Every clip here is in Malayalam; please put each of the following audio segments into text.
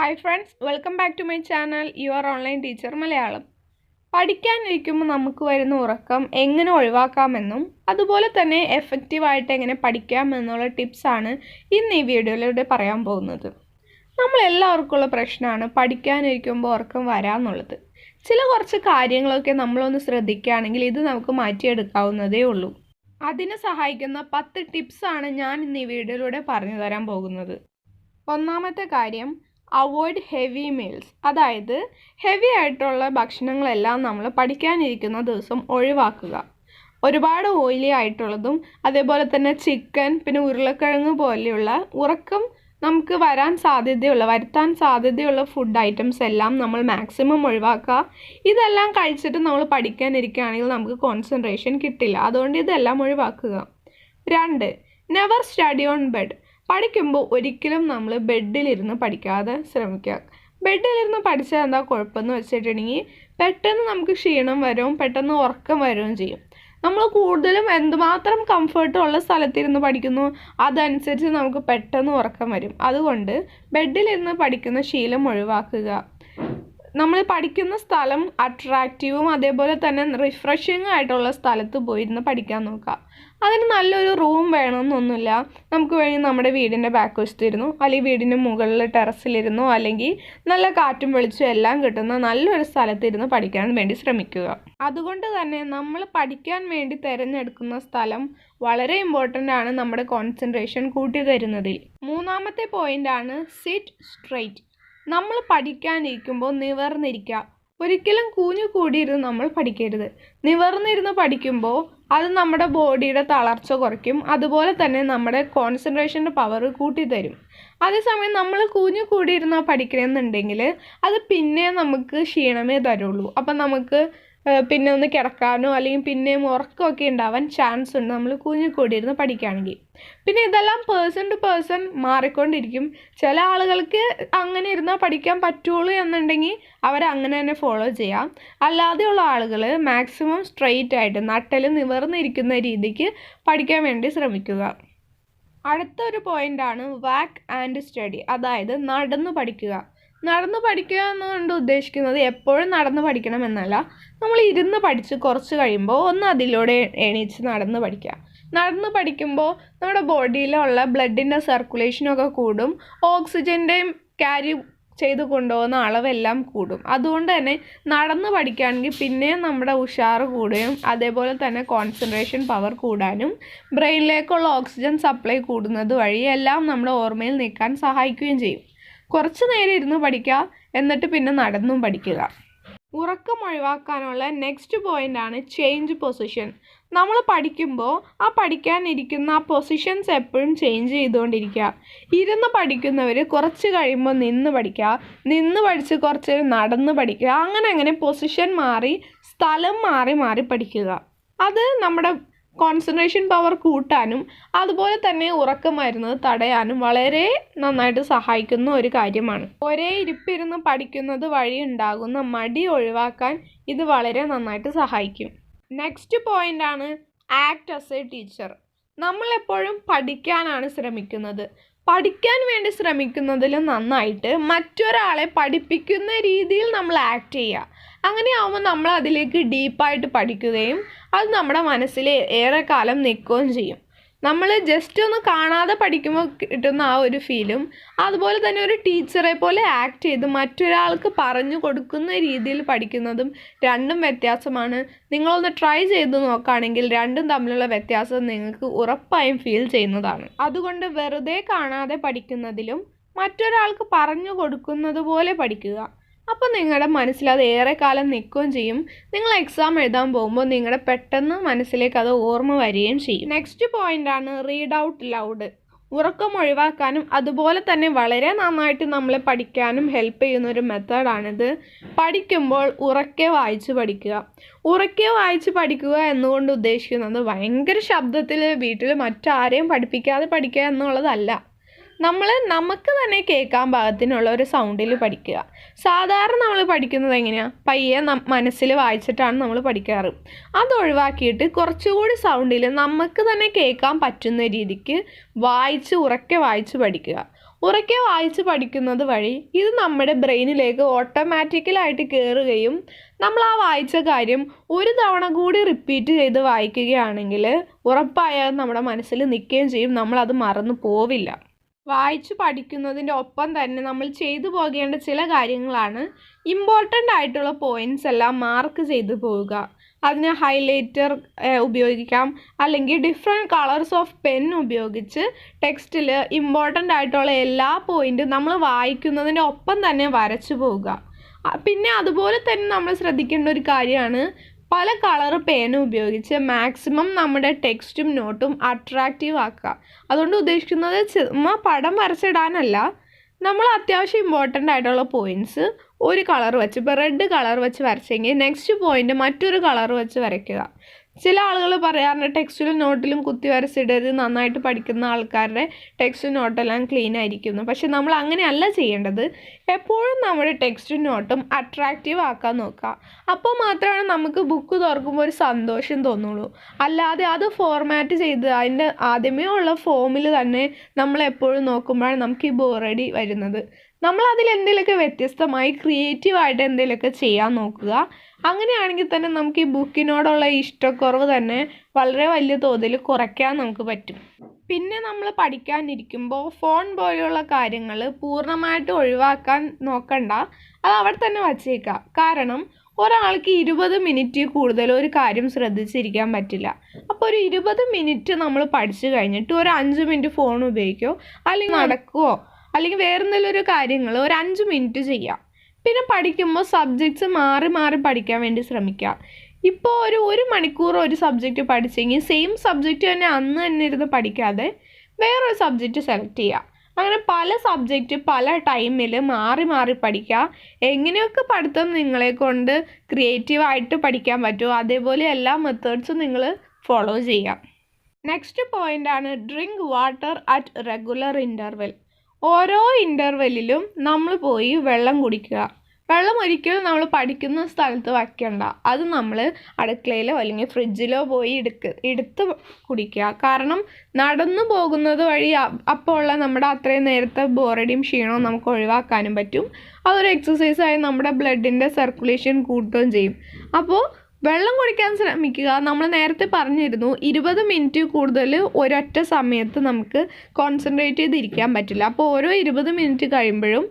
Hi friends, welcome back to my channel, your online teacher Malayalam. പഠിക്കാനിരിക്കുമ്പോൾ നമുക്ക് വരുന്ന ഉറക്കം എങ്ങനെ ഒഴിവാക്കാമെന്നും അതുപോലെ തന്നെ എഫക്റ്റീവായിട്ട് എങ്ങനെ പഠിക്കാമെന്നുള്ള ടിപ്സാണ് ഇന്ന് ഈ വീഡിയോയിലൂടെ പറയാൻ പോകുന്നത്. നമ്മളെല്ലാവർക്കുള്ള പ്രശ്നമാണ് പഠിക്കാനിരിക്കുമ്പോൾ ഉറക്കം വരാമെന്നുള്ളത്. കുറച്ച് കാര്യങ്ങളൊക്കെ നമ്മളൊന്ന് ശ്രദ്ധിക്കുകയാണെങ്കിൽ ഇത് നമുക്ക് മാറ്റിയെടുക്കാവുന്നതേ ഉള്ളൂ. അതിനെ സഹായിക്കുന്ന 10 ടിപ്സാണ് ഞാൻ ഇന്ന് ഈ വീഡിയോയിലൂടെ പറഞ്ഞു തരാൻ പോകുന്നത്. ഒന്നാമത്തെ കാര്യം, അവോയ്ഡ് ഹെവി മീൽസ്. അതായത് ഹെവി ആയിട്ടുള്ള ഭക്ഷണങ്ങളെല്ലാം നമ്മൾ പഠിക്കാനിരിക്കുന്ന ദിവസം ഒഴിവാക്കുക. ഒരുപാട് ഓയിലി ആയിട്ടുള്ളതും അതേപോലെ തന്നെ ചിക്കൻ, പിന്നെ ഉരുളക്കിഴങ്ങ് പോലെയുള്ള ഉറക്കം നമുക്ക് വരുത്താൻ സാധ്യതയുള്ള ഫുഡ് ഐറ്റംസ് എല്ലാം നമ്മൾ മാക്സിമം ഒഴിവാക്കുക. ഇതെല്ലാം കഴിച്ചിട്ട് നമ്മൾ പഠിക്കാനിരിക്കുകയാണെങ്കിൽ നമുക്ക് കോൺസെൻട്രേഷൻ കിട്ടില്ല. അതുകൊണ്ട് ഇതെല്ലാം ഒഴിവാക്കുക. 2, നെവർ സ്റ്റഡി ഓൺ ബെഡ്. പഠിക്കുമ്പോൾ ഒരിക്കലും നമ്മൾ ബെഡിലിരുന്ന് പഠിക്കാതെ ശ്രമിക്കുക. ബെഡിലിരുന്ന് പഠിച്ചാൽ എന്താ കുഴപ്പമെന്ന് വെച്ചിട്ടുണ്ടെങ്കിൽ പെട്ടെന്ന് നമുക്ക് ക്ഷീണം വരും, പെട്ടെന്ന് ഉറക്കം വരികയും ചെയ്യും. നമ്മൾ കൂടുതലും എന്തുമാത്രം കംഫർട്ടുള്ള സ്ഥലത്തിരുന്ന് പഠിക്കുന്നു അതനുസരിച്ച് നമുക്ക് പെട്ടെന്ന് ഉറക്കം വരും. അതുകൊണ്ട് ബെഡിലിരുന്ന് പഠിക്കുന്ന ശീലം ഒഴിവാക്കുക. നമ്മൾ പഠിക്കുന്ന സ്ഥലം അട്രാക്റ്റീവും അതേപോലെ തന്നെ റിഫ്രഷിങ് ആയിട്ടുള്ള സ്ഥലത്ത് പോയിരുന്ന് പഠിക്കാൻ നോക്കുക. അതിന് നല്ലൊരു റൂം വേണമെന്നൊന്നുമില്ല. നമുക്ക് വേണമെങ്കിൽ നമ്മുടെ വീടിൻ്റെ ബാക്ക് വശത്തിരുന്നു, അല്ലെങ്കിൽ വീടിൻ്റെ മുകളിൽ ടെറസിലിരുന്നോ, അല്ലെങ്കിൽ നല്ല കാറ്റും വെളിച്ചവും എല്ലാം കിട്ടുന്ന നല്ലൊരു സ്ഥലത്തിരുന്ന് പഠിക്കാൻ വേണ്ടി ശ്രമിക്കുക. അതുകൊണ്ട് തന്നെ നമ്മൾ പഠിക്കാൻ വേണ്ടി തിരഞ്ഞെടുക്കുന്ന സ്ഥലം വളരെ ഇമ്പോർട്ടൻ്റ് ആണ് നമ്മുടെ കോൺസെൻട്രേഷൻ കൂട്ടി തരുന്നതിൽ. 3-ാമത്തെ പോയിൻ്റാണ് സിറ്റ് സ്ട്രെയിറ്റ്. നമ്മൾ പഠിക്കാനിരിക്കുമ്പോൾ നിവർന്നിരിക്കുക. ഒരിക്കലും കൂടിയിരുന്ന് നമ്മൾ പഠിക്കരുത്. നിവർന്നിരുന്ന് പഠിക്കുമ്പോൾ അത് നമ്മുടെ ബോഡിയുടെ തളർച്ച കുറയ്ക്കും, അതുപോലെ തന്നെ നമ്മുടെ കോൺസെൻട്രേഷൻ്റെ പവർ കൂട്ടിത്തരും. അതേസമയം നമ്മൾ കൂടിയിരുന്ന് പഠിക്കണമെന്നുണ്ടെങ്കിൽ അത് പിന്നെ നമുക്ക് ക്ഷീണമേ തരുള്ളൂ. അപ്പം നമുക്ക് പിന്നെ ഒന്ന് കിടക്കാനോ അല്ലെങ്കിൽ പിന്നെയും ഉറക്കമൊക്കെ ഉണ്ടാവാൻ ചാൻസ് ഉണ്ട് നമ്മൾ കൂടിയിരുന്ന് പഠിക്കുകയാണെങ്കിൽ. പിന്നെ ഇതെല്ലാം പേഴ്സൺ ടു പേഴ്സൺ മാറിക്കൊണ്ടിരിക്കും. ചില ആളുകൾക്ക് അങ്ങനെ ഇരുന്നാൽ പഠിക്കാൻ പറ്റുള്ളൂ എന്നുണ്ടെങ്കിൽ അവരങ്ങനെ തന്നെ ഫോളോ ചെയ്യാം. അല്ലാതെയുള്ള ആളുകൾ മാക്സിമം സ്ട്രെയിറ്റ് ആയിട്ട് നട്ടൽ നിവർന്നിരിക്കുന്ന രീതിക്ക് പഠിക്കാൻ വേണ്ടി ശ്രമിക്കുക. അടുത്തൊരു പോയിൻ്റാണ് വാക്ക് ആൻഡ് സ്റ്റഡി. അതായത് നടന്നു പഠിക്കുക. നടന്നു പഠിക്കുക എന്നുകൊണ്ട് ഉദ്ദേശിക്കുന്നത് എപ്പോഴും നടന്ന് പഠിക്കണം എന്നല്ല. നമ്മൾ ഇരുന്ന് പഠിച്ച് കുറച്ച് കഴിയുമ്പോൾ ഒന്ന് അതിലൂടെ എണീച്ച് നടന്ന് പഠിക്കുക. നടന്ന് പഠിക്കുമ്പോൾ നമ്മുടെ ബോഡിയിലുള്ള ബ്ലഡിൻ്റെ സർക്കുലേഷനൊക്കെ കൂടും, ഓക്സിജൻ്റെയും ക്യാരി ചെയ്ത് കൊണ്ടുപോകുന്ന അളവെല്ലാം കൂടും. അതുകൊണ്ട് തന്നെ നടന്ന് പഠിക്കുകയാണെങ്കിൽ പിന്നെയും നമ്മുടെ ഉഷാറ് കൂടുകയും അതേപോലെ തന്നെ കോൺസെൻട്രേഷൻ പവർ കൂടാനും ബ്രെയിനിലേക്കുള്ള ഓക്സിജൻ സപ്ലൈ കൂടുന്നത് വഴി എല്ലാം നമ്മുടെ ഓർമ്മയിൽ നിൽക്കാൻ സഹായിക്കുകയും ചെയ്യും. കുറച്ച് നേരം ഇരുന്ന് പഠിക്കുക, എന്നിട്ട് പിന്നെ നടന്നും പഠിക്കുക. ഉറക്കം ഒഴിവാക്കാനുള്ള നെക്സ്റ്റ് പോയിൻ്റാണ് ചേഞ്ച് പൊസിഷൻ. നമ്മൾ പഠിക്കുമ്പോൾ പഠിക്കാനിരിക്കുന്ന പൊസിഷൻസ് എപ്പോഴും ചേഞ്ച് ചെയ്തുകൊണ്ടിരിക്കുക. ഇരുന്ന് പഠിക്കുന്നവർ കുറച്ച് കഴിയുമ്പോൾ നിന്ന് പഠിക്കുക, നിന്ന് പഠിച്ച് കുറച്ച് നടന്ന് പഠിക്കുക, അങ്ങനെ പൊസിഷൻ മാറി സ്ഥലം മാറി പഠിക്കുക. അത് നമ്മുടെ കോൺസെൻട്രേഷൻ പവർ കൂട്ടാനും അതുപോലെ തന്നെ ഉറക്കം വരുന്നത് തടയാനും വളരെ നന്നായിട്ട് സഹായിക്കുന്ന ഒരു കാര്യമാണ്. ഒരേ ഇരിപ്പിരുന്ന് പഠിക്കുന്നത് വഴി ഉണ്ടാകുന്ന മടി ഒഴിവാക്കാൻ ഇത് വളരെ നന്നായിട്ട് സഹായിക്കും. നെക്സ്റ്റ് പോയിൻ്റാണ് ആക്ട് ആസ് എ ടീച്ചർ. നമ്മളെപ്പോഴും പഠിക്കാനാണ് ശ്രമിക്കുന്നത്. പഠിക്കാൻ വേണ്ടി ശ്രമിക്കുന്നതിലും നന്നായിട്ട് മറ്റൊരാളെ പഠിപ്പിക്കുന്ന രീതിയിൽ നമ്മൾ ആക്ട് ചെയ്യുക. അങ്ങനെയാവുമ്പോൾ നമ്മൾ അതിലേക്ക് ഡീപ്പായിട്ട് പഠിക്കുകയും അത് നമ്മുടെ മനസ്സിൽ ഏറെക്കാലം നിൽക്കുകയും ചെയ്യും. നമ്മൾ ജസ്റ്റ് ഒന്ന് കാണാതെ പഠിക്കുമ്പോൾ കിട്ടുന്ന ഒരു ഫീലും അതുപോലെ തന്നെ ഒരു ടീച്ചറെ പോലെ ആക്ട് ചെയ്ത് മറ്റൊരാൾക്ക് പറഞ്ഞു കൊടുക്കുന്ന രീതിയിൽ പഠിക്കുന്നതും രണ്ടും വ്യത്യാസമാണ്. നിങ്ങളൊന്ന് ട്രൈ ചെയ്ത് നോക്കുകയാണെങ്കിൽ രണ്ടും തമ്മിലുള്ള വ്യത്യാസം നിങ്ങൾക്ക് ഉറപ്പായും ഫീൽ ചെയ്യുന്നതാണ്. അതുകൊണ്ട് വെറുതെ കാണാതെ പഠിക്കുന്നതിലും മറ്റൊരാൾക്ക് പറഞ്ഞു കൊടുക്കുന്നത് പോലെ പഠിക്കുക. അപ്പോൾ നിങ്ങളുടെ മനസ്സിൽ അത് ഏറെക്കാലം നിൽക്കുകയും ചെയ്യും. നിങ്ങൾ എക്സാം എഴുതാൻ പോകുമ്പോൾ നിങ്ങളുടെ പെട്ടെന്ന് മനസ്സിലേക്ക് അത് ഓർമ്മ വരികയും ചെയ്യും. നെക്സ്റ്റ് പോയിൻ്റാണ് റീഡ് ഔട്ട് ലൗഡ്. ഉറക്കം ഒഴിവാക്കാനും അതുപോലെ തന്നെ വളരെ നന്നായിട്ട് നമ്മളെ പഠിക്കാനും ഹെൽപ്പ് ചെയ്യുന്ന ഒരു മെത്തേഡാണിത്. പഠിക്കുമ്പോൾ ഉറക്കെ വായിച്ച് പഠിക്കുക. ഉറക്കെ വായിച്ച് പഠിക്കുക എന്നുകൊണ്ട് ഉദ്ദേശിക്കുന്നത് ഭയങ്കര ശബ്ദത്തിൽ വീട്ടിൽ മറ്റാരെയും പഠിപ്പിക്കാതെ പഠിക്കുക എന്നുള്ളതല്ല. നമുക്ക് തന്നെ കേൾക്കാൻ പാകത്തിനുള്ള ഒരു സൗണ്ടിൽ പഠിക്കുക. സാധാരണ നമ്മൾ പഠിക്കുന്നത് എങ്ങനെയാണ്? പയ്യെ മനസ്സിൽ വായിച്ചിട്ടാണ് നമ്മൾ പഠിക്കാറ്. അത് ഒഴിവാക്കിയിട്ട് കുറച്ചുകൂടി സൗണ്ടിൽ നമുക്ക് തന്നെ കേൾക്കാൻ പറ്റുന്ന രീതിക്ക് ഉറക്കെ വായിച്ച് പഠിക്കുക. ഉറക്കെ വായിച്ച് പഠിക്കുന്നത് വഴി ഇത് നമ്മുടെ ബ്രെയിനിലേക്ക് ഓട്ടോമാറ്റിക്കലായിട്ട് കയറുകയും നമ്മൾ ആ വായിച്ച കാര്യം ഒരു തവണ കൂടി റിപ്പീറ്റ് ചെയ്ത് വായിക്കുകയാണെങ്കിൽ ഉറപ്പായും നമ്മുടെ മനസ്സിൽ നിൽക്കുകയും ചെയ്യും. നമ്മളത് മറന്നു പോവില്ല. വായിച്ചു പഠിക്കുന്നതിൻ്റെ ഒപ്പം തന്നെ നമ്മൾ ചെയ്തു പോകേണ്ട ചില കാര്യങ്ങളാണ് ഇമ്പോർട്ടൻ്റ് ആയിട്ടുള്ള പോയിൻറ്റ്സ് എല്ലാം മാർക്ക് ചെയ്തു പോവുക. അതിന് ഹൈലൈറ്റർ ഉപയോഗിക്കാം, അല്ലെങ്കിൽ ഡിഫറെൻറ്റ് കളേഴ്സ് ഓഫ് പെൻ ഉപയോഗിച്ച് ടെക്സ്റ്റിൽ ഇമ്പോർട്ടൻ്റ് ആയിട്ടുള്ള എല്ലാ പോയിൻറ്റും നമ്മൾ വായിക്കുന്നതിൻ്റെ ഒപ്പം തന്നെ വരച്ചു പോവുക. പിന്നെ അതുപോലെ തന്നെ നമ്മൾ ശ്രദ്ധിക്കേണ്ട ഒരു കാര്യമാണ് പല കളർ പേന ഉപയോഗിച്ച് മാക്സിമം നമ്മുടെ ടെക്സ്റ്റും നോട്ടും അട്രാക്റ്റീവ് ആക്കുക. അതുകൊണ്ട് ഉദ്ദേശിക്കുന്നത് ചുമ്മാ പടം വരച്ചിടാനല്ല, നമ്മൾ അത്യാവശ്യം ഇമ്പോർട്ടൻ്റ് ആയിട്ടുള്ള പോയിൻറ്റ്സ് ഒരു കളർ വെച്ച്, ഇപ്പോൾ റെഡ് കളർ വെച്ച് വരച്ചെങ്കിൽ നെക്സ്റ്റ് പോയിൻ്റ് മറ്റൊരു കളർ വെച്ച് വരയ്ക്കുക. ചില ആളുകൾ പറയാറുണ്ട് ടെക്സ്റ്റിലും നോട്ടിലും കുത്തി വരച്ചിടരുത്, നന്നായിട്ട് പഠിക്കുന്ന ആൾക്കാരുടെ ടെക്സ്റ്റും നോട്ടെല്ലാം ക്ലീൻ ആയിരിക്കുന്നു. പക്ഷെ നമ്മൾ അങ്ങനെയല്ല ചെയ്യേണ്ടത്. എപ്പോഴും നമ്മുടെ ടെക്സ്റ്റും നോട്ടും അട്രാക്റ്റീവ് ആക്കാൻ നോക്കുക. അപ്പോൾ മാത്രമാണ് നമുക്ക് ബുക്ക് തുറക്കുമ്പോൾ ഒരു സന്തോഷം തോന്നുള്ളൂ. അല്ലാതെ അത് ഫോർമാറ്റ് ചെയ്ത് അതിൻ്റെ ആദ്യമേ ഉള്ള ഫോമിൽ തന്നെ നമ്മൾ എപ്പോഴും നോക്കുമ്പോഴാണ് നമുക്ക് ഈ ബോറടി വരുന്നത്. നമ്മൾ അതിലെന്തെങ്കിലുമൊക്കെ വ്യത്യസ്തമായി ക്രിയേറ്റീവായിട്ട് എന്തെങ്കിലുമൊക്കെ ചെയ്യാൻ നോക്കുക. അങ്ങനെയാണെങ്കിൽ തന്നെ നമുക്ക് ഈ ബുക്കിനോടുള്ള ഇഷ്ടക്കുറവ് തന്നെ വളരെ വലിയ തോതിൽ കുറയ്ക്കാൻ നമുക്ക് പറ്റും. പിന്നെ നമ്മൾ പഠിക്കാനിരിക്കുമ്പോൾ ഫോൺ പോലെയുള്ള കാര്യങ്ങൾ പൂർണ്ണമായിട്ട് ഒഴിവാക്കാൻ നോക്കണ്ട, അത് അവിടെ തന്നെ വച്ചേക്കാം. കാരണം ഒരാൾക്ക് 20 മിനിറ്റ് കൂടുതൽ ഒരു കാര്യം ശ്രദ്ധിച്ചിരിക്കാൻ പറ്റില്ല. അപ്പോൾ ഒരു 20 മിനിറ്റ് നമ്മൾ പഠിച്ചു കഴിഞ്ഞിട്ട് ഒരു 5 മിനിറ്റ് ഫോൺ ഉപയോഗിക്കുകയോ അല്ലെങ്കിൽ നടക്കുകയോ അല്ലെങ്കിൽ വേറെ എന്തെങ്കിലും ഒരു കാര്യങ്ങൾ ഒരു 5 മിനിറ്റ് ചെയ്യാം. പിന്നെ പഠിക്കുമ്പോൾ സബ്ജക്ട്സ് മാറി മാറി പഠിക്കാൻ വേണ്ടി ശ്രമിക്കുക. ഇപ്പോൾ ഒരു മണിക്കൂർ ഒരു സബ്ജക്റ്റ് പഠിച്ചെങ്കിൽ സെയിം സബ്ജക്റ്റ് തന്നെ അന്ന് തന്നെ ഇരുന്ന് പഠിക്കാതെ വേറൊരു സബ്ജക്റ്റ് സെലക്ട് ചെയ്യുക. അങ്ങനെ പല സബ്ജക്റ്റ് പല ടൈമിൽ മാറി മാറി പഠിക്കുക. എങ്ങനെയൊക്കെ പഠിത്തം നിങ്ങളെ കൊണ്ട് ക്രിയേറ്റീവായിട്ട് പഠിക്കാൻ പറ്റുമോ അതേപോലെ എല്ലാ മെത്തേഡ്സും നിങ്ങൾ ഫോളോ ചെയ്യാം. നെക്സ്റ്റ് പോയിൻ്റാണ് drink water at regular interval. ഓരോ ഇൻ്റർവെല്ലിലും നമ്മൾ പോയി വെള്ളം കുടിക്കുക. വെള്ളം ഒരിക്കലും നമ്മൾ പഠിക്കുന്ന സ്ഥലത്ത് വയ്ക്കണ്ട. അത് നമ്മൾ അടുക്കളയിലോ അല്ലെങ്കിൽ ഫ്രിഡ്ജിലോ പോയി എടുത്ത് കുടിക്കുക. കാരണം നടന്നു പോകുന്നത് വഴി അപ്പോൾ ഉള്ള നമ്മുടെ അത്രയും നേരത്തെ ബോറടിയും ക്ഷീണവും നമുക്ക് ഒഴിവാക്കാനും പറ്റും. അതൊരു എക്സസൈസായി നമ്മുടെ ബ്ലഡിൻ്റെ സർക്കുലേഷൻ കൂട്ടുകയും ചെയ്യും. അപ്പോൾ വെള്ളം കുടിക്കാൻ ശ്രമിക്കുക. നമ്മൾ നേരത്തെ പറഞ്ഞിരുന്നു 20 മിനിറ്റ് കൂടുതൽ ഒരൊറ്റ സമയത്ത് നമുക്ക് കോൺസെൻട്രേറ്റ് ചെയ്തിരിക്കാൻ പറ്റില്ല. അപ്പോൾ ഓരോ 20 മിനിറ്റ് കഴിയുമ്പോഴും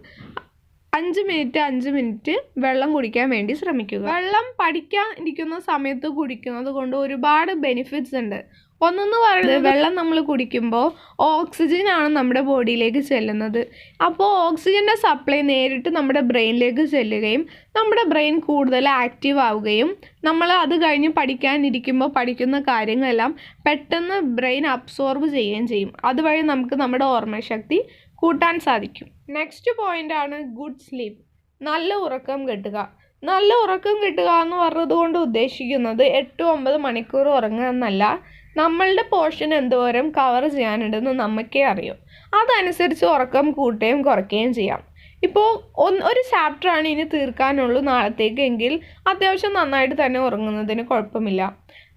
5 മിനിറ്റ് വെള്ളം കുടിക്കാൻ വേണ്ടി ശ്രമിക്കുക. വെള്ളം പഠിക്കാൻ ഇരിക്കുന്ന സമയത്ത് കുടിക്കുന്നത് കൊണ്ട് ഒരുപാട് ബെനിഫിറ്റ്സ് ഉണ്ട്. ഒന്നെന്ന് പറയുന്നത് വെള്ളം നമ്മൾ കുടിക്കുമ്പോൾ ഓക്സിജനാണ് നമ്മുടെ ബോഡിയിലേക്ക് ചെല്ലുന്നത്. അപ്പോൾ ഓക്സിജൻ്റെ സപ്ലൈ നേരിട്ട് നമ്മുടെ ബ്രെയിനിലേക്ക് ചെല്ലുകയും നമ്മുടെ ബ്രെയിൻ കൂടുതൽ ആക്റ്റീവ് ആവുകയും നമ്മൾ അത് കഴിഞ്ഞ് പഠിക്കാനിരിക്കുമ്പോൾ പഠിക്കുന്ന കാര്യങ്ങളെല്ലാം പെട്ടെന്ന് ബ്രെയിൻ അബ്സോർബ് ചെയ്യുകയും ചെയ്യും. അതുവഴി നമുക്ക് നമ്മുടെ ഓർമ്മശക്തി കൂട്ടാൻ സാധിക്കും. നെക്സ്റ്റ് പോയിൻ്റാണ് ഗുഡ് സ്ലീപ്പ്. നല്ല ഉറക്കം കിട്ടുക. നല്ല ഉറക്കം കിട്ടുക എന്ന് പറഞ്ഞതുകൊണ്ട് ഉദ്ദേശിക്കുന്നത് 8-9 മണിക്കൂർ ഉറങ്ങുക എന്നല്ല. നമ്മളുടെ പോർഷൻ എന്തോരം കവർ ചെയ്യാനുണ്ടെന്ന് നമുക്കേ അറിയൂ. അതനുസരിച്ച് ഉറക്കം കൂട്ടുകയും കുറയ്ക്കുകയും ചെയ്യാം. ഇപ്പോൾ ഒരു ചാപ്റ്ററാണ് ഇനി തീർക്കാനുള്ളൂ നാളത്തേക്ക് എങ്കിൽ അത്യാവശ്യം നന്നായിട്ട് തന്നെ ഉറങ്ങുന്നതിന് കുഴപ്പമില്ല.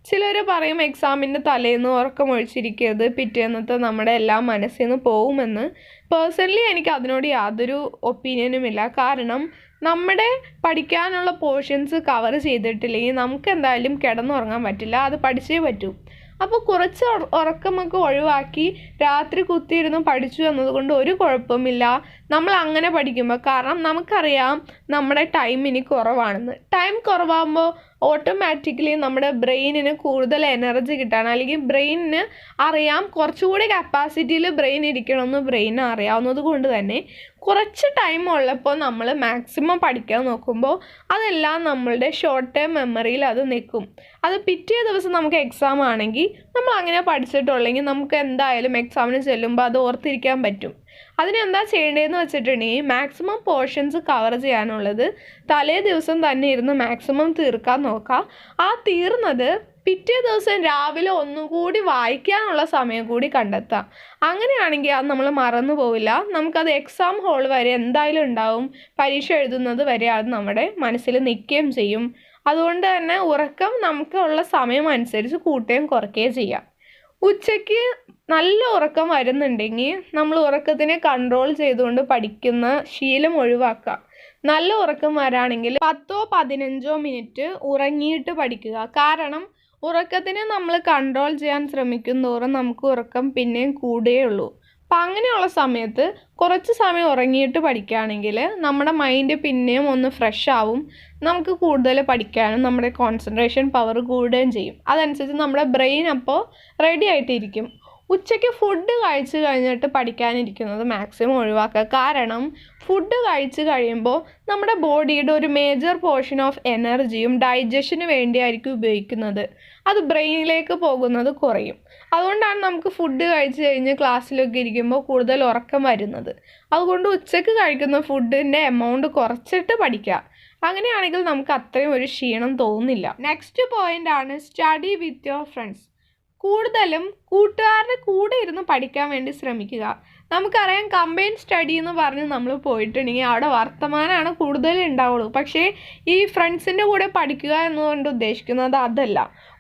ചിലർ പറയും എക്സാമിൻ്റെ തലേന്ന് ഉറക്കമൊഴിച്ചിരിക്കരുത്, പിറ്റേന്നത്തെ നമ്മുടെ എല്ലാം മനസ്സിൽ നിന്ന് പോകുമെന്ന്. പേഴ്സണലി എനിക്ക് അതിനോട് യാതൊരു ഒപ്പീനിയനുമില്ല. കാരണം നമ്മുടെ പഠിക്കാനുള്ള പോർഷൻസ് കവർ ചെയ്തിട്ടില്ലെങ്കിൽ നമുക്ക് എന്തായാലും കിടന്നുറങ്ങാൻ പറ്റില്ല. അത് പഠിച്ചേ പറ്റൂ. അപ്പോൾ കുറച്ച് ഉറക്കമൊക്കെ ഒഴിവാക്കി രാത്രി കുത്തിയിരുന്ന് പഠിച്ചു എന്നതുകൊണ്ട് ഒരു കുഴപ്പമില്ല നമ്മൾ അങ്ങനെ പഠിക്കുമ്പോൾ. കാരണം നമുക്കറിയാം നമ്മുടെ ടൈം ഇനി കുറവാണെന്ന്. ടൈം കുറവാകുമ്പോൾ ഓട്ടോമാറ്റിക്കലി നമ്മുടെ ബ്രെയിനിന് കൂടുതൽ എനർജി കിട്ടാൻ, അല്ലെങ്കിൽ ബ്രെയിനിന് അറിയാം കുറച്ചുകൂടി കപ്പാസിറ്റിയിൽ ബ്രെയിൻ ഇരിക്കണമെന്ന് ബ്രെയിന് അറിയാവുന്നത് കൊണ്ട് തന്നെ കുറച്ച് ടൈം ഉള്ളപ്പോൾ നമ്മൾ മാക്സിമം പഠിക്കാൻ നോക്കുമ്പോൾ അതെല്ലാം നമ്മളുടെ ഷോർട്ട് ടേം മെമ്മറിയിൽ അത് നിൽക്കും. അത് പിറ്റേ ദിവസം നമുക്ക് എക്സാം ആണെങ്കിൽ നമ്മൾ അങ്ങനെ പഠിച്ചിട്ടുള്ളെങ്കിൽ നമുക്ക് എന്തായാലും എക്സാമിന് ചെല്ലുമ്പോൾ അത് ഓർത്തിരിക്കാൻ പറ്റും. അതിനെന്താ ചെയ്യേണ്ടതെന്ന് വെച്ചിട്ടുണ്ടെങ്കിൽ മാക്സിമം പോർഷൻസ് കവർ ചെയ്യാനുള്ളത് തലേ ദിവസം തന്നെ ഇരുന്ന് മാക്സിമം തീർക്കാൻ നോക്കുക. ആ തീർന്നത് പിറ്റേ ദിവസം രാവിലെ ഒന്നുകൂടി വായിക്കാനുള്ള സമയം കൂടി കണ്ടെത്താം. അങ്ങനെയാണെങ്കിൽ അത് നമ്മൾ മറന്നു പോവില്ല. നമുക്കത് എക്സാം ഹോൾ വരെ എന്തായാലും ഉണ്ടാവും. പരീക്ഷ എഴുതുന്നത് വരെ അത് നമ്മുടെ മനസ്സിൽ നിൽക്കുകയും ചെയ്യും. അതുകൊണ്ട് തന്നെ ഉറക്കം നമുക്കുള്ള സമയം അനുസരിച്ച് കൂട്ടുകയും കുറയ്ക്കുകയും ചെയ്യാം. ഉച്ചയ്ക്ക് നല്ല ഉറക്കം വരുന്നുണ്ടെങ്കിൽ നമ്മൾ ഉറക്കത്തിനെ കൺട്രോൾ ചെയ്തുകൊണ്ട് പഠിക്കുന്ന ശീലം ഒഴിവാക്കുക. നല്ല ഉറക്കം വരാണെങ്കിൽ 10-15 മിനിറ്റ് ഉറങ്ങിയിട്ട് പഠിക്കുക. കാരണം ഉറക്കത്തിനെ നമ്മൾ കൺട്രോൾ ചെയ്യാൻ ശ്രമിക്കും തോറും നമുക്ക് ഉറക്കം പിന്നെയും കൂടുകയുള്ളൂ. അപ്പം അങ്ങനെയുള്ള സമയത്ത് കുറച്ച് സമയം ഉറങ്ങിയിട്ട് പഠിക്കുകയാണെങ്കിൽ നമ്മുടെ മൈൻഡ് പിന്നെയും ഒന്ന് ഫ്രഷ് ആവും. നമുക്ക് കൂടുതൽ പഠിക്കാനും നമ്മുടെ കോൺസെൻട്രേഷൻ പവർ കൂടുകയും ചെയ്യും. അതനുസരിച്ച് നമ്മുടെ ബ്രെയിൻ അപ്പോൾ റെഡി ആയിട്ടിരിക്കും. ഉച്ചയ്ക്ക് ഫുഡ് കഴിച്ച് കഴിഞ്ഞിട്ട് പഠിക്കാനിരിക്കുന്നത് മാക്സിമം ഒഴിവാക്കുക. കാരണം ഫുഡ് കഴിച്ച് കഴിയുമ്പോൾ നമ്മുടെ ബോഡിയുടെ ഒരു മേജർ പോർഷൻ ഓഫ് എനർജിയും ഡൈജഷന് വേണ്ടിയായിരിക്കും ഉപയോഗിക്കുന്നത്. അത് ബ്രെയിനിലേക്ക് പോകുന്നത് കുറയും. അതുകൊണ്ടാണ് നമുക്ക് ഫുഡ് കഴിച്ച് കഴിഞ്ഞ് ക്ലാസ്സിലൊക്കെ ഇരിക്കുമ്പോൾ കൂടുതൽ ഉറക്കം വരുന്നത്. അതുകൊണ്ട് ഉച്ചയ്ക്ക് കഴിക്കുന്ന ഫുഡിൻ്റെ എമൗണ്ട് കുറച്ചിട്ട് പഠിക്കുക. അങ്ങനെയാണെങ്കിൽ നമുക്ക് അത്രയും ഒരു ക്ഷീണം തോന്നുന്നില്ല. നെക്സ്റ്റ് പോയിൻ്റ് ആണ് സ്റ്റഡി വിത്ത് യുവർ ഫ്രണ്ട്സ്. കൂടുതലും കൂട്ടുകാരുടെ കൂടെ ഇരുന്ന് പഠിക്കാൻ വേണ്ടി ശ്രമിക്കുക. നമുക്കറിയാം കമ്പൈൻ സ്റ്റഡി എന്ന് പറഞ്ഞ് നമ്മൾ പോയിട്ടുണ്ടെങ്കിൽ അവിടെ വർത്തമാനമാണ് കൂടുതൽ ഉണ്ടാവുള്ളൂ. പക്ഷേ ഈ ഫ്രണ്ട്സിൻ്റെ കൂടെ പഠിക്കുക എന്നതുകൊണ്ട് ഉദ്ദേശിക്കുന്നത് അതല്ല.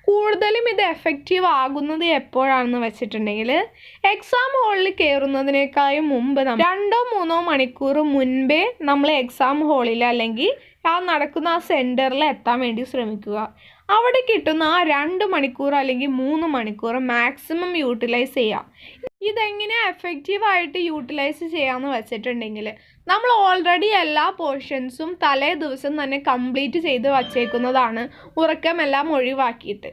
കൂടുതലും ഇത് എഫക്റ്റീവ് ആകുന്നത് എപ്പോഴാണെന്ന് വെച്ചിട്ടുണ്ടെങ്കിൽ എക്സാം ഹോളിൽ കയറുന്നതിനേക്കാളും മുമ്പ് 2-3 മണിക്കൂർ മുൻപേ നമ്മൾ എക്സാം ഹോളിൽ അല്ലെങ്കിൽ ആ നടക്കുന്ന ആ സെൻറ്ററിൽ എത്താൻ വേണ്ടി ശ്രമിക്കുക. അവിടെ കിട്ടുന്ന ആ 2 മണിക്കൂർ അല്ലെങ്കിൽ 3 മണിക്കൂർ മാക്സിമം യൂട്ടിലൈസ് ചെയ്യാം. ഇതെങ്ങനെ എഫക്റ്റീവായിട്ട് യൂട്ടിലൈസ് ചെയ്യാമെന്ന് വെച്ചിട്ടുണ്ടെങ്കിൽ നമ്മൾ ഓൾറെഡി എല്ലാ പോർഷൻസും തലേ ദിവസം തന്നെ കംപ്ലീറ്റ് ചെയ്ത് വച്ചേക്കുന്നതാണ്, ഉറക്കമെല്ലാം ഒഴിവാക്കിയിട്ട്.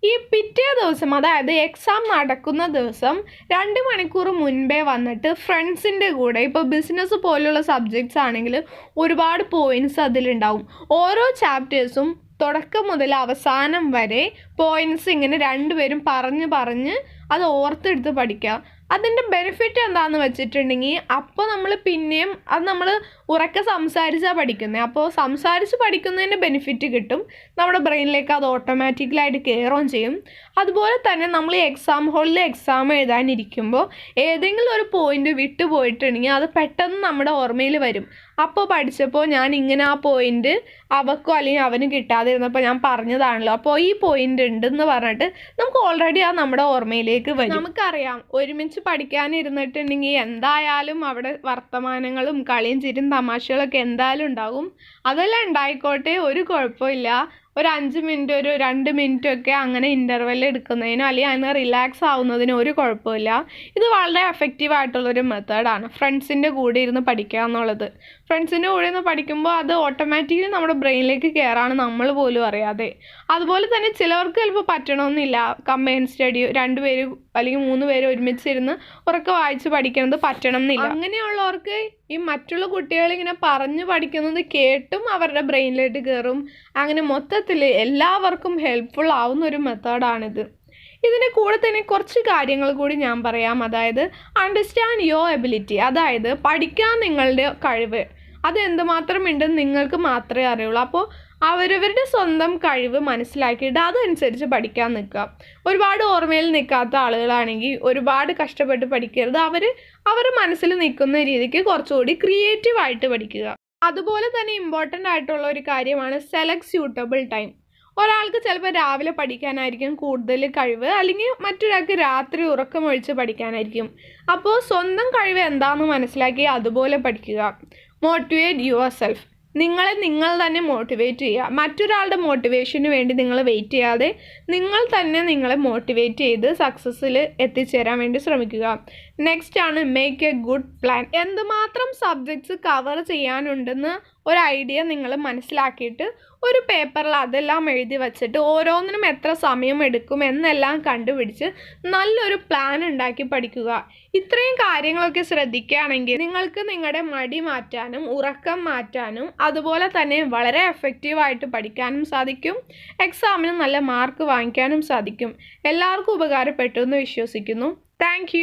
ഈ പിറ്റേ ദിവസം, അതായത് എക്സാം നടക്കുന്ന ദിവസം 2 മണിക്കൂർ മുൻപേ വന്നിട്ട് ഫ്രണ്ട്സിൻ്റെ കൂടെ, ഇപ്പോൾ ബിസിനസ് പോലുള്ള സബ്ജക്ട്സ് ആണെങ്കിൽ ഒരുപാട് പോയിൻറ്റ്സ് അതിലുണ്ടാവും. ഓരോ ചാപ്റ്റേഴ്സും തുടക്കം മുതൽ അവസാനം വരെ പോയിൻറ്റ്സ് ഇങ്ങനെ രണ്ടുപേരും പറഞ്ഞ് അത് ഓർത്തെടുത്ത് പഠിക്കുക. അതിൻ്റെ ബെനിഫിറ്റ് എന്താണെന്ന് വെച്ചിട്ടുണ്ടെങ്കിൽ അപ്പോൾ നമ്മൾ പിന്നെയും അത് നമ്മൾ ഉറക്കെ സംസാരിച്ചാണ് പഠിക്കുന്നത്. അപ്പോൾ സംസാരിച്ച് പഠിക്കുന്നതിൻ്റെ ബെനിഫിറ്റ് കിട്ടും. നമ്മുടെ ബ്രെയിനിലേക്ക് അത് ഓട്ടോമാറ്റിക്കലായിട്ട് കയറുകയും ചെയ്യും. അതുപോലെ തന്നെ നമ്മൾ ഈ എക്സാം ഹോളിൽ എക്സാം എഴുതാനിരിക്കുമ്പോൾ ഏതെങ്കിലും ഒരു പോയിൻ്റ് വിട്ടു പോയിട്ടുണ്ടെങ്കിൽ അത് പെട്ടെന്ന് നമ്മുടെ ഓർമ്മയിൽ വരും. അപ്പോൾ പഠിച്ചപ്പോൾ ഞാൻ ഇങ്ങനെ ആ പോയിൻ്റ് അവക്കോ അല്ലെങ്കിൽ അവന് കിട്ടാതിരുന്നപ്പോൾ ഞാൻ പറഞ്ഞതാണല്ലോ, അപ്പോൾ ഈ പോയിൻ്റ് ഉണ്ടെന്ന് പറഞ്ഞിട്ട് നമുക്ക് ഓൾറെഡി ആ നമ്മുടെ ഓർമ്മയിലേക്ക് വരും. നമുക്കറിയാം ഒരുമിച്ച് പഠിക്കാനിരുന്നിട്ടുണ്ടെങ്കിൽ എന്തായാലും അവിടെ വർത്തമാനങ്ങളും കളിയും ചിരിയും തമാശകളൊക്കെ എന്തായാലും ഉണ്ടാകും. അതെല്ലാം ഉണ്ടായിക്കോട്ടെ, ഒരു കുഴപ്പമില്ല. ഒരു 5 മിനിറ്റ്, ഒരു 2 മിനിറ്റൊക്കെ അങ്ങനെ ഇൻ്റർവെൽ എടുക്കുന്നതിനോ അല്ലെങ്കിൽ അതിന് റിലാക്സ് ആവുന്നതിനോ ഒരു കുഴപ്പമില്ല. ഇത് വളരെ എഫക്റ്റീവായിട്ടുള്ളൊരു മെത്തേഡാണ് ഫ്രണ്ട്സിൻ്റെ കൂടെ ഇരുന്ന് പഠിക്കുക എന്നുള്ളത്. ഫ്രണ്ട്സിൻ്റെ കൂടെ ഇരുന്ന് പഠിക്കുമ്പോൾ അത് ഓട്ടോമാറ്റിക്കലി നമ്മുടെ ബ്രെയിനിലേക്ക് കയറാണ് നമ്മൾ പോലും അറിയാതെ. അതുപോലെ തന്നെ ചിലവർക്ക് ചിലപ്പോൾ പറ്റണമെന്നില്ല കമ്പൈൻ സ്റ്റഡി, 2 പേര് അല്ലെങ്കിൽ 3 പേര് ഒരുമിച്ചിരുന്ന് ഉറക്കെ വായിച്ച് പഠിക്കുന്നത് പറ്റണം എന്നില്ല. അങ്ങനെയുള്ളവർക്ക് ഈ മറ്റുള്ള കുട്ടികളിങ്ങനെ പറഞ്ഞു പഠിക്കുന്നത് കേട്ടും അവരുടെ ബ്രെയിനിലേക്ക് കയറും. അങ്ങനെ മൊത്തത്തിൽ എല്ലാവർക്കും ഹെൽപ്ഫുൾ ആവുന്ന ഒരു മെത്തേഡാണിത്. ഇതിൻ്റെ കൂടെ തന്നെ കുറച്ച് കാര്യങ്ങൾ കൂടി ഞാൻ പറയാം. അതായത് അണ്ടർസ്റ്റാൻഡ് യുവർ എബിലിറ്റി, അതായത് പഠിക്കാൻ നിങ്ങളുടെ കഴിവ് അത് എന്തുമാത്രം ഉണ്ടെന്ന് നിങ്ങൾക്ക് മാത്രമേ അറിയുള്ളൂ. അപ്പോൾ അവരവരുടെ സ്വന്തം കഴിവ് മനസ്സിലാക്കിയിട്ട് അതനുസരിച്ച് പഠിക്കാൻ നിൽക്കുക. ഒരുപാട് ഓർമ്മയിൽ നിൽക്കാത്ത ആളുകളാണെങ്കിൽ ഒരുപാട് കഷ്ടപ്പെട്ട് പഠിക്കരുത്. അവർ മനസ്സിൽ നിൽക്കുന്ന രീതിക്ക് കുറച്ചുകൂടി ക്രിയേറ്റീവായിട്ട് പഠിക്കുക. അതുപോലെ തന്നെ ഇമ്പോർട്ടൻ്റ് ആയിട്ടുള്ള ഒരു കാര്യമാണ് സെലക്ട് സ്യൂട്ടബിൾ ടൈം. ഒരാൾക്ക് ചിലപ്പോൾ രാവിലെ പഠിക്കാനായിരിക്കും കൂടുതൽ കഴിവ്, അല്ലെങ്കിൽ മറ്റൊരാൾക്ക് രാത്രി ഉറക്കമൊഴിച്ച് പഠിക്കാനായിരിക്കും. അപ്പോൾ സ്വന്തം കഴിവ് എന്താണെന്ന് മനസ്സിലാക്കി അതുപോലെ പഠിക്കുക. മോട്ടിവേറ്റ് യുവർ സെൽഫ്, നിങ്ങൾ തന്നെ മോട്ടിവേറ്റ് ചെയ്യുക. മറ്റൊരാളുടെ മോട്ടിവേഷന് വേണ്ടി നിങ്ങൾ വെയിറ്റ് ചെയ്യാതെ നിങ്ങൾ തന്നെ നിങ്ങളെ മോട്ടിവേറ്റ് ചെയ്ത് സക്സസ്സിൽ എത്തിച്ചേരാൻ വേണ്ടി ശ്രമിക്കുക. നെക്സ്റ്റ് ആണ് മേക്ക് എ ഗുഡ് പ്ലാൻ. എന്തുമാത്രം സബ്ജക്ട്സ് കവർ ചെയ്യാനുണ്ടെന്ന് ഒരു ഐഡിയ നിങ്ങൾ മനസ്സിലാക്കിയിട്ട് ഒരു പേപ്പറിൽ അതെല്ലാം എഴുതി വച്ചിട്ട് ഓരോന്നിനും എത്ര സമയം എടുക്കും എന്നെല്ലാം കണ്ടുപിടിച്ച് നല്ലൊരു പ്ലാൻ ഉണ്ടാക്കി പഠിക്കുക. ഇത്രയും കാര്യങ്ങളൊക്കെ ശ്രദ്ധിക്കുകയാണെങ്കിൽ നിങ്ങൾക്ക് നിങ്ങളുടെ മടി മാറ്റാനും ഉറക്കം മാറ്റാനും അതുപോലെ തന്നെ വളരെ എഫക്റ്റീവായിട്ട് പഠിക്കാനും സാധിക്കും. എക്സാമിന് നല്ല മാർക്ക് വാങ്ങിക്കാനും സാധിക്കും. എല്ലാവർക്കും ഉപകാരപ്പെട്ടു എന്ന് വിശ്വസിക്കുന്നു. താങ്ക്